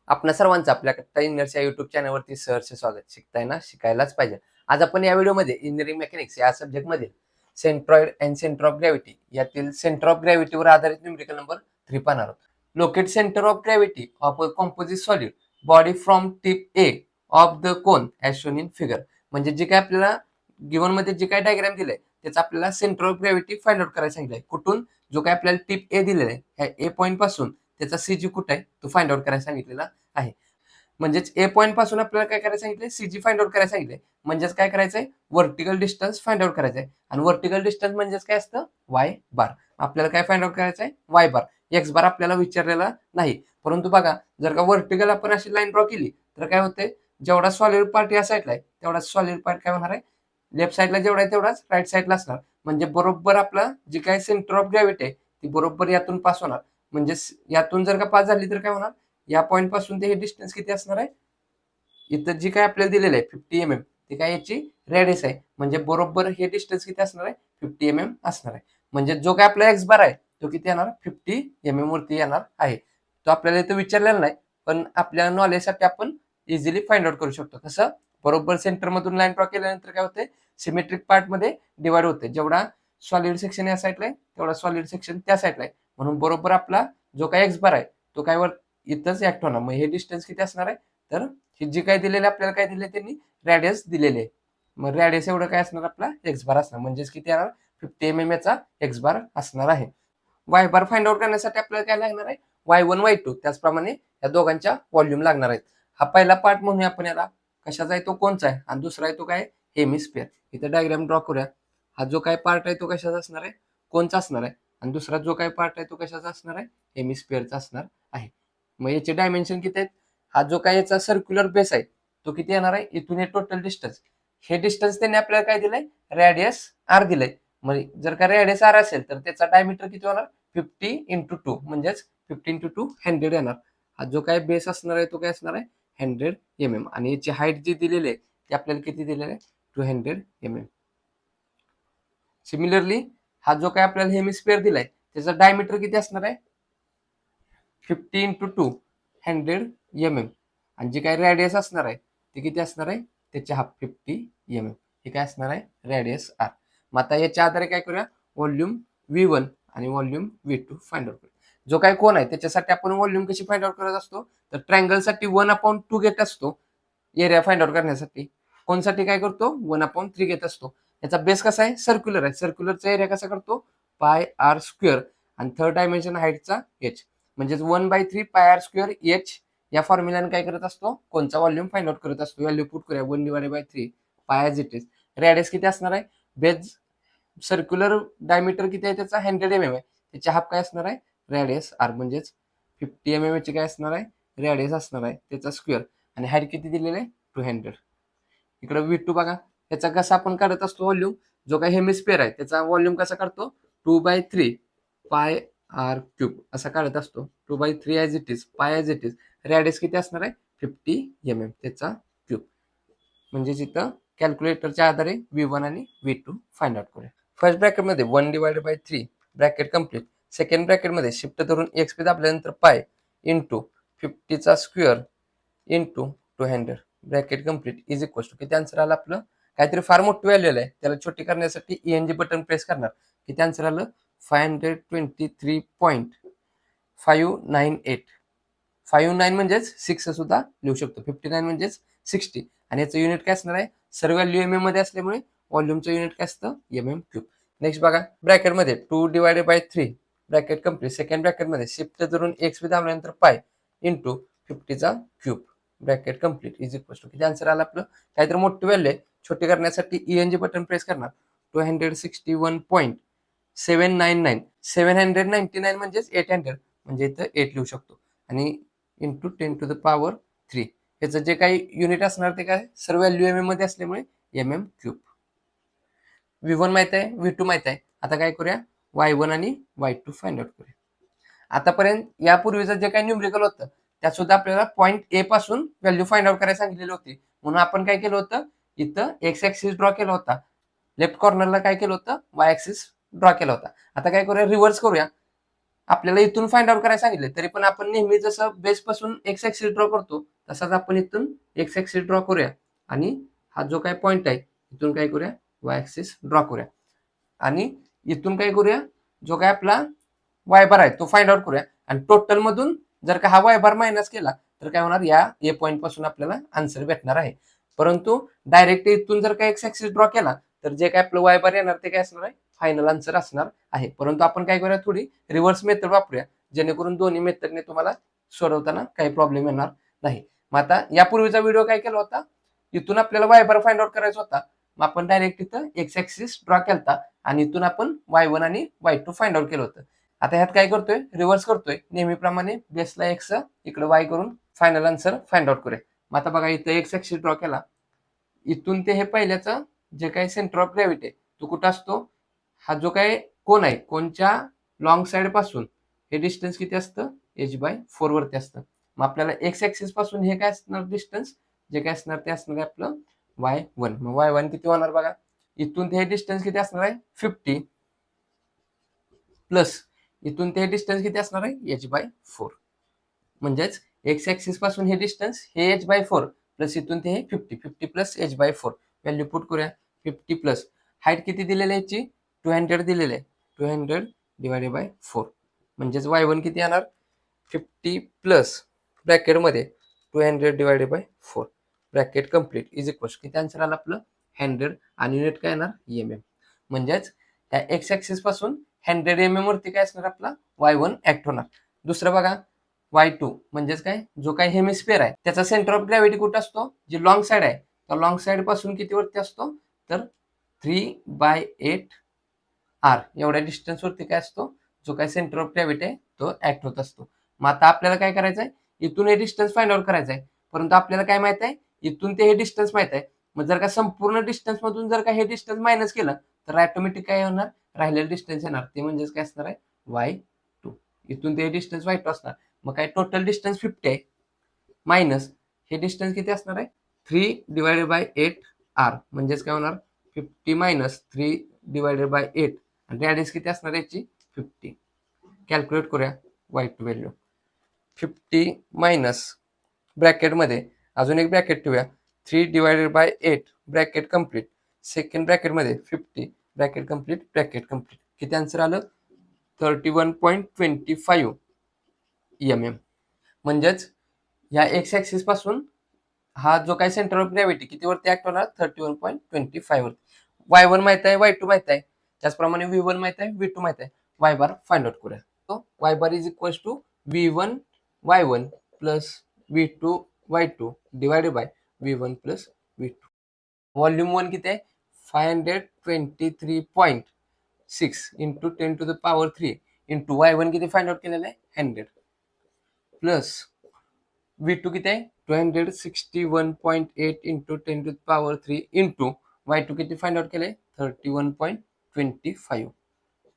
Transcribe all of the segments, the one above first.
आपणा सर्वांचं आपल्या कट्टा इंजिनिअर्स या युट्यूब चॅनलवरती सहर्ष स्वागत. शिकताय ना, शिकायलाच पाहिजे. आज आपण या व्हिडिओमध्ये इंजिनिअरिंग मेकॅनिक्स या सब्जेक्टमध्ये centroid and centre of gravity यातील सेंटर ऑफ ग्रॅव्हिटीवर आधारित न्यूमेरिकल नंबर 3 पाहणार आहोत. Locate centre of gravity of a composite solid body from tip A of the cone as shown in figure. म्हणजे जे काय आपल्याला गिव्हन मध्ये जे काय डायग्राम दिलंय त्याचा आपल्याला centre of gravity find out करायला सांगितलंय. कुठून? जो काय आपल्याला टिप ए दिलेला आहे ह्या ए पॉईंट पासून त्याचा सीजी कुठे आहे तो फाइंड आउट करायला सांगितलेला आहे. म्हणजेच ए पॉईंट पासून आपल्याला काय करायला सांगितलंय, सीजी फाइंड आउट करायला सांगितलंय. म्हणजेच काय करायचंय, व्हर्टिकल डिस्टन्स फाइंड आउट करायचंय. आणि व्हर्टिकल डिस्टन्स म्हणजेच काय असतं, वाय बार. आपल्याला काय फाइंड आउट करायचंय, वाय बार. एक्स बार आपल्याला विचारलेला नाही. परंतु बघा, जर का व्हर्टिकल आपण अशी लाईन ड्रॉ केली तर काय होते, जेवढा सॉलिड पार्ट या साईडला आहे तेवढा सॉलिड पार्ट काय होणार आहे, लेफ्ट साईडला जेवढा आहे तेवढाच राईट साईडला असणार. म्हणजे बरोबर आपला जी काय सेंटर ऑफ ग्रॅव्हिटी आहे ती बरोबर यातून पास होणार. म्हणजे यातून जर का पास झाली तर काय होणार, या पॉईंट पासून ते हे डिस्टन्स किती असणार आहे, इथं जी काय आपल्याला दिलेलं आहे 50 mm ते काय याची रेडियस आहे. म्हणजे बरोबर हे डिस्टन्स किती असणार आहे, 50 mm असणार आहे. म्हणजे जो काय आपला एक्स बार आहे तो किती येणार, 50 mm वरती येणार आहे. तो आपल्याला इथं विचारलेला नाही, पण आपल्या नॉलेजसाठी आपण इझिली फाइंड आउट करू शकतो. कसं, बरोबर सेंटर मधून लाईन ड्रॉ केल्यानंतर काय होते, सिमेट्रिक पार्ट मध्ये डिवाइड होते. जेवढा सॉलिड सेक्शन या साईडला आहे तेवढा सॉलिड सेक्शन त्या साईडला आहे. म्हणून बरोबर आपला जो काय एक्स बार आहे तो काय वर इथंच ऍक्ट होणार. मग हे डिस्टन्स किती असणार आहे, तर हे जे काय दिलेले आपल्याला काय दिले त्यांनी रॅडियस दिलेले आहे. मग रॅडियस एवढं काय असणार, आपला एक्स बार असणार. म्हणजेच किती येणार, 50 mm याचा एक्स बार असणार आहे. वाय बार फाइंड आउट करण्यासाठी आपल्याला काय लागणार आहे, y1 y2. त्याचप्रमाणे या दोघांच्या व्हॉल्यूम लागणार आहेत. हा पहिला पार्ट म्हणूया आपण याला, कशाचा आहे तो कोणचा आहे, आणि दुसरा आहे तो काय, हेमिस्फिअर. इथं डायग्राम ड्रॉ करूया. हा जो काय पार्ट आहे तो कशाचा असणार आहे, कोणचा असणार आहे. आणि दुसरा जो काय पार्ट आहे तो कशाचा असणार आहे, हेमिस्फिअरचा असणार आहे. मग याचे डायमेन्शन किती आहेत, हा जो काय याचा सर्क्युलर बेस आहे तो किती येणार आहे, इथून हे टोटल डिस्टन्स, हे डिस्टन्स त्यांनी आपल्याला काय दिलंय, रॅडियस आर दिलंय. मग जर का रॅडियस आर असेल तर त्याचा डायमीटर किती होणार, 50 × 2 म्हणजेच 50 × 2 100 येणार. हा जो काय बेस असणार आहे तो काय असणार आहे, 100 mm. आणि याची हाईट जी दिलेली आहे ती आपल्याला किती दिलेली आहे, 200 mm. सिमिलरली हा जो काय आपल्याला हेमिस्फिअर दिलाय त्याचा डायमीटर किती असणार आहे, 50 × 2 100 mm. आणि जी काय रॅडियस असणार आहे ते किती असणार आहे, त्याचे हाफ 50 mm. हे काय असणार आहे, रॅडियस आर. मग आता याच्या आधारे काय करूया, व्हॉल्यूम V1 आणि व्हॉल्यूम V2 फाइंड आउट करूया. जो काय कोण आहे त्याच्यासाठी आपण व्हॉल्यूम कशी फाइंड आउट करत असतो, तर ट्रायंगलसाठी 1/2 घेत असतो एरिया फाइंड आउट करण्यासाठी. कोणसाठी काय करतो, 1/3 घेत असतो. याचा बेस कसा आहे, सर्क्युलर आहे. सर्क्युलरचा एरिया कसा करतो, πr². आणि थर्ड डायमेन्शन हाईटचा h. म्हणजेच 1/3 πr² h या फॉर्म्युल्याने काय करत असतो, कोणचा व्हॉल्यूम फाइंड आउट करत असतो. व्हॅल्यू पुट करूया, 1/3 पाय ॲज इट इज. रॅडियस किती असणार आहे, बेस सर्क्युलर डायमीटर किती आहे त्याचा, 100 mm आहे. त्याच्या हाफ काय असणार आहे, रॅडियस आर. म्हणजेच 50 mm ची काय असणार आहे, रॅडियस असणार आहे त्याचा स्क्वेअर. आणि हाईट किती दिलेली आहे, 200. इकडे V2 बघा, त्याचा कसा आपण काढत असतो व्हॉल्यूम, जो काही हेमिस्फिअर आहे त्याचा व्हॉल्यूम कसा काढतो, 2/3 πr³ असा काढत असतो. 2/3 ॲज इट इज, पाय ॲज इट इज. रॅडियस किती असणार आहे, 50 mm त्याचा क्यूब. म्हणजे इथं कॅल्क्युलेटरच्या आधारे V1 आणि V2 फाइंड आउट करूया. फर्स्ट ब्रॅकेटमध्ये 1/3 ब्रॅकेट कम्प्लीट. सेकंड ब्रॅकेटमध्ये शिफ्ट धरून एक्स दाबल्यानंतर पाय इंटू 50चा square into 200 bracket complete is equal to किती आन्सर आलं आपलं, काहीतरी फार मोठी व्हॅल्यू आहे त्याला छोटी करण्यासाठी ENG बटन प्रेस करणार. किती आन्सर आलं, 523.598. 59 म्हणजेच 6 सुद्धा लिहू शकतो, 59 म्हणजेच 60. आणि याचं युनिट काय असणार आहे, सर्व व्हॅल्यू MM मध्ये असल्यामुळे व्हॉल्यूमचं युनिट काय असतं, mm³. नेक्स्ट बघा, ब्रॅकेटमध्ये 2/3 ब्रॅकेट कम्प्लीट. सेकंड ब्रॅकेटमध्ये शिफ्ट धरून एक्स दाबल्यानंतर पाय इंटू 50चा cube bracket complete is equal to किती आन्सर आला आपलं, काहीतरी मोठी व्हॅल्यू आहे छोटी करण्यासाठी ENG बटन प्रेस करणार. 261.799. 799 म्हणजेच 800, म्हणजे इथं 8 लिहू शकतो. आणि इंटू 10⁻³ याचं जे काही युनिट असणार ते काय, सर्व व्हॅल्यू MM मध्ये असल्यामुळे mm³. V1 माहित आहे, V2 माहित आहे. आता काय करूया, Y1 आणि Y2 फाइंड आउट करूया. आतापर्यंत यापूर्वीचं जे काही न्यूमरिकल होतं त्यात सुद्धा आपल्याला पॉईंट ए पासून व्हॅल्यू फाइंड आउट करायला सांगितलेली होती. म्हणून आपण काय केलं होतं, इथं एक्स ऍक्सिस ड्रॉ केला होता, लेफ्ट कॉर्नरला काय केलं होतं, वाय ऍक्सिस ड्रॉ केला होता. आता काय करूया, रिव्हर्स करूया. आपल्याला इथून फाइंड आउट करायला सांगितले तरी पण आपण नेहमी जसं बेस पासून एक्स ऍक्सिस ड्रॉ करतो तसाच आपण इथून एक्स ऍक्सिस ड्रॉ करूया आणि हा जो काही पॉईंट आहे इथून काय करूया वाय ऍक्सिस ड्रॉ करूया आणि इथून काय करूया जो काय आपला वाय बार आहे तो फाइंड आउट करूया आणि टोटल मधून जर का हा वाय बार मायनस केला तर काय होणार या ए पॉईंट पासून आपल्याला आन्सर भेटणार आहे. परंतु डायरेक्ट इथून जर का एक्स ऍक्सिस ड्रॉ केला तर जे काय आपलं वाय बार येणार ते काय असणार आहे फायनल आन्सर असणार आहे. परंतु आपण काय करूया थोडी रिव्हर्स मेथड वापरूया जेणेकरून दोन्ही मेथडने तुम्हाला सोडवताना काही प्रॉब्लेम येणार नाही. मग आता यापूर्वीचा व्हिडिओ काय केला होता इथून आपल्याला वाय बार फाइंड आउट करायचा होता मग आपण डायरेक्ट इथं एक्स ऍक्सिस ड्रॉ केलता आणि इथून आपण y1 आणि y2 फाइंड आउट केलं होतं. आता ह्यात काय करतोय रिव्हर्स करतोय नेहमीप्रमाणे बेसला एक्स इकडे वाय करून फायनल आन्सर फाइंड आउट करूया. मग आता बघा इथं एक्स ऍक्सिस ड्रॉ केला इथून ते हे पहिल्याचं जे काही सेंटर ऑफ ग्रॅव्हिटी आहे तो कुठं असतो हा जो काही कोण आहे कोणच्या लॉंग साइड पासून हे डिस्टन्स किती असतं h/4 वरती असतं. मग आपल्याला एक्स ऍक्सिस पासून हे काय असणार डिस्टन्स जे काय असणार ते असणार आहे आपलं y1. मग y1 किती होणार बघा इथून ते डिस्टन्स किती असणार आहे 50 प्लस इथून ते डिस्टन्स किती असणार आहे h/4 म्हणजेच एक्स ऍक्सिस पासून हे डिस्टन्स हे h/4 प्लस इथून ते 50 प्लस h/4 व्हॅल्यू पुट करूया 50 प्लस हाईट किती दिलेली आहे याची 200 दिलेली आहे 200 डिवायडेड बाय 4 म्हणजेच y1 किती येणार 50 प्लस ब्रॅकेटमध्ये 200 divided by 4 bracket complete is equal किती आन्सर आला आपलं 100 आणि युनिट काय येणार mm. म्हणजेच या एक्स ऍक्सिस पासून 100 mm वरती काय असणार आपला y1 ऍक्ट होणार. दुसरं बघा y2 म्हणजेच काय जो काही हेमिस्फिअर आहे त्याचा सेंटर ऑफ ग्रॅव्हिटी कुठं असतो जी लॉंग साइड आहे त्या लॉंग साइड पासून किती वरती असतो तर 3/8 r एवढ्या डिस्टन्स वरती काय असतो जो काही सेंटर ऑफ ग्रॅव्हिटी आहे तो ऍक्ट होत असतो. मग आता आपल्याला काय करायचं आहे इथून हे डिस्टन्स फाइंड आउट करायचं आहे परंतु आपल्याला काय माहित आहे इथून ते हे डिस्टन्स माहित आहे. मग जर का संपूर्ण डिस्टन्स मधून जर का हे डिस्टन्स मायनस केलं तर ऑटोमॅटिक काय होणार राहिलेलं डिस्टन्स येणार ते म्हणजेच काय असणार आहे y2. इथून ते डिस्टन्स y2 असणार मग काय टोटल डिस्टन्स 50 आहे मायनस हे डिस्टन्स किती असणार आहे 3/8 r म्हणजेच काय होणार 50 मायनस 3/8 आणि रॅडियस किती असणार याची 50. कॅल्क्युलेट करूया y2 व्हॅल्यू 50 मायनस ब्रॅकेटमध्ये अजून एक ब्रॅकेट ठेवूया 3/8 ब्रॅकेट कम्प्लीट सेकंड ब्रॅकेटमध्ये 50 ब्रॅकेट कम्प्लीट किती आन्सर आलं 31.25 mm. म्हणजेच या एक्स ऍक्सिस पासून हा जो काही सेंटर ऑफ ग्रॅव्हिटी किती वरती ऍक्ट होणार 31.25 वरती. y1 माहित आहे y2 माहित आहे त्याचप्रमाणे v1 माहित आहे v2 माहित आहे y बार फाइंड आउट करूया. तो y bar is equal to v1 y1 plus v2 y2 divided by v1 plus v2. Volume 1 किती आहे 523.6 इंटू 10⁻³ इंटू y1 किती फाइंड आउट केलेलं आहे 100 प्लस v2 किती आहे 261.8 इंटू 10⁻³ इंटू y2 किती फाइंड आउट केलंय 31.25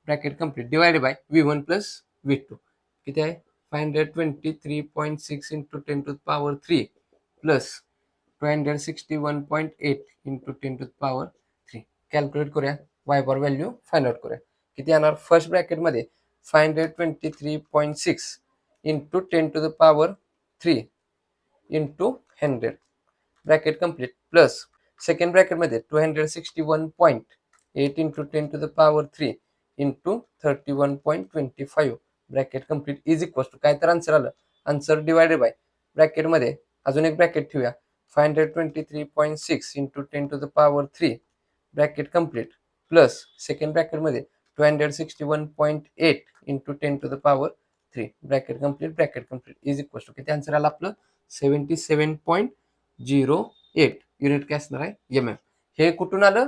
bracket complete divided by v1 plus v2 किती आहे 523.6 इंटू 10⁻³ प्लस 261.8 इंटू 10⁻³ कॅल्क्युलेट करूया y bar value find out करूया किती येणार फर्स्ट ब्रॅकेटमध्ये 523.6 into 10⁻³ into 100 bracket complete plus second ब्रॅकेटमध्ये 261.8 into 10⁻³ into 31.25 bracket complete is equal to काय तर आन्सर आलं आन्सर डिवायडेड बाय ब्रॅकेटमध्ये अजून एक ब्रॅकेट ठेवूया 523.6 into 10⁻³ bracket complete plus second ब्रॅकेटमध्ये 261.8 into 10⁻³ bracket complete is equal to किती आन्सर आला आपलं 77.08 युनिट काय असणार आहे mm. हे कुठून आलं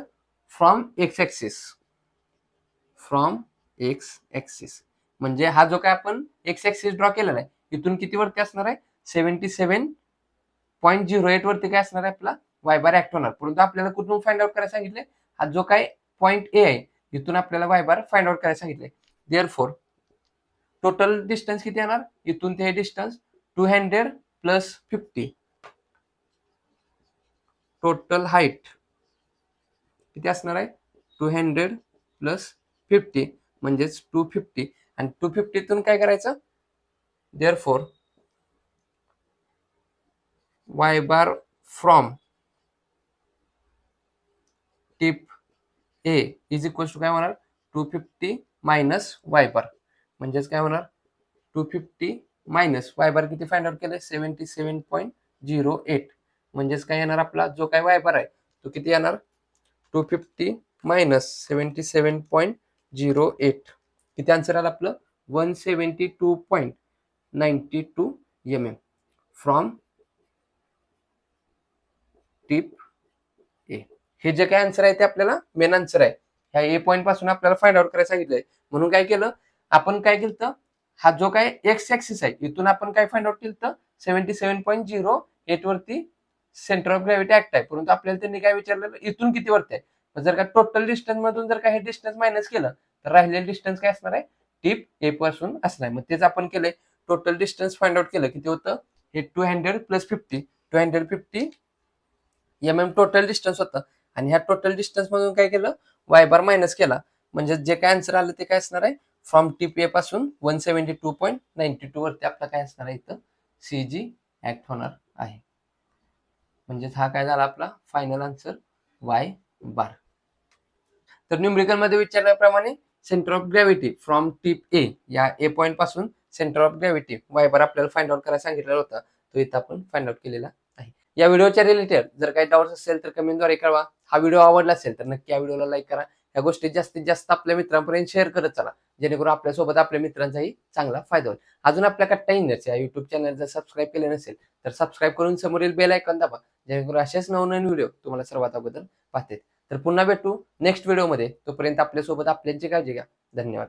फ्रॉम एक्स ऍक्सिस म्हणजे हा जो काय आपण एक्स ऍक्सिस ड्रॉ केलेला आहे इथून किती वरती असणार आहे 77.08 वरती काय असणार आहे आपला वाय बार ऍक्ट होणार. परंतु आपल्याला कुठून फाइंड आउट करायला सांगितले हा जो काय पॉईंट ए आहे इथून आपल्याला वाय बार फाइंड आउट करायला सांगितले. देअरफॉर टोटल डिस्टन्स किती येणार इथून ते डिस्टन्स 200 प्लस 50 टोटल हाईट किती असणार आहे 200 प्लस 50 म्हणजेच 250 आणि 250 काय करायचं, therefore y bar from tip A is equal to काय होणार, 250 मायनस वाय बार. म्हणजेच काय होणार, 250 मायनस वाय बार किती फाइंड आउट केलं, 77.08. म्हणजेच काय येणार, आपला जो काय वाय बार आहे तो किती येणार, 250 मायनस 77.08. किती आन्सर आलं आपलं, 172.92 mm फ्रॉम टिप ए. हे जे काय आन्सर आहे ते आपल्याला मेन आन्सर आहे. ह्या ए पॉईंट पासून आपल्याला फाइंड आउट करायला सांगितलंय. म्हणून काय केलं आपण, काय केलं, हा जो काय एक्स ऍक्सिस आहे इथून आपण काय फाइंड आउट केलं, 77.08 वरती सेंटर ऑफ ग्रॅव्हिटी ऍक्ट आहे. परंतु आपल्याला त्यांनी काय विचारलेलं, इथून किती वरती आहे. जर का टोटल डिस्टन्स मधून जर का हे डिस्टन्स मायनस केलं तर राहिलेलं डिस्टन्स काय असणार आहे, टिप ए पासून असणार आहे. मग तेच आपण केलंय, टोटल डिस्टन्स फाइंड आउट केलं, किती होतं हे 200 प्लस 50, 250 mm टोटल डिस्टन्स होतं. आणि ह्या टोटल डिस्टन्स मधून काय केलं, वाय बार मायनस केला. म्हणजे जे काय आन्सर आलं ते काय असणार आहे, फ्रॉम टिप ए पासून 172.92 वरती आपला काय असणार आहे, इथं सीजी ऍक्ट होणार आहे. म्हणजे हा काय झाला आपला फायनल आन्सर, वाय बार. तर न्यूमेरिकल मध्ये विचारल्याप्रमाणे centre of gravity from tip A, या ए पॉईंट पासून centre of gravity y bar आपल्याला फाइंड आउट करायला सांगितलेला होता, तो इथं आपण फाइंड आउट केलेला आहे. या व्हिडिओच्या रिलेटेड जर काही डाऊट्स असेल तर कमेंटद्वारे कळवा. हा व्हिडिओ आवडला असेल तर नक्की या व्हिडिओला लाईक करा. या गोष्टी जास्तीत जास्त आपल्या मित्रांपर्यंत शेअर करत चला, जेणेकरून आपल्यासोबत आपल्या मित्रांचाही चांगला फायदा होईल. अजून आपल्या कट्टा इंजिनियर्स या युट्यूब चॅनल जर सबस्क्राईब केले नसेल तर सबस्क्राईब करून समोरील बेल आयकॉन दाबा, जेणेकरून असेच नवनवीन व्हिडिओ तुम्हाला सर्वात अगोदर पाहते. तर पुन्हा भेटू नेक्स्ट व्हिडिओमध्ये. तोपर्यंत आपल्यासोबत आपल्याची काळजी घ्या. धन्यवाद.